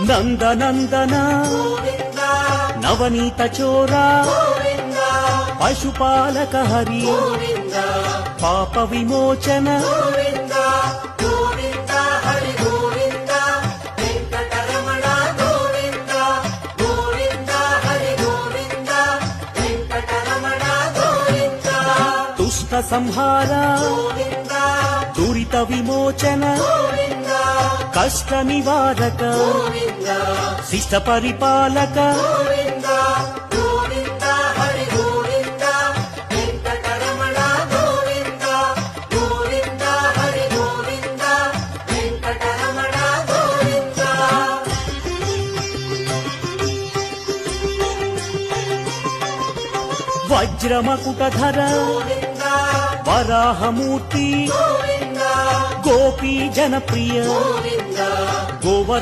నందనందన నవనీత చోరా పశుపాలక హరి పాప విమోచన దుష్ట సంహార దురిత విమోచన కష్ట నివారక శిష్ట పరిపాలక వజ్రమకుటధర వరాహమూర్తి గోపీ జనప్రియ గోవ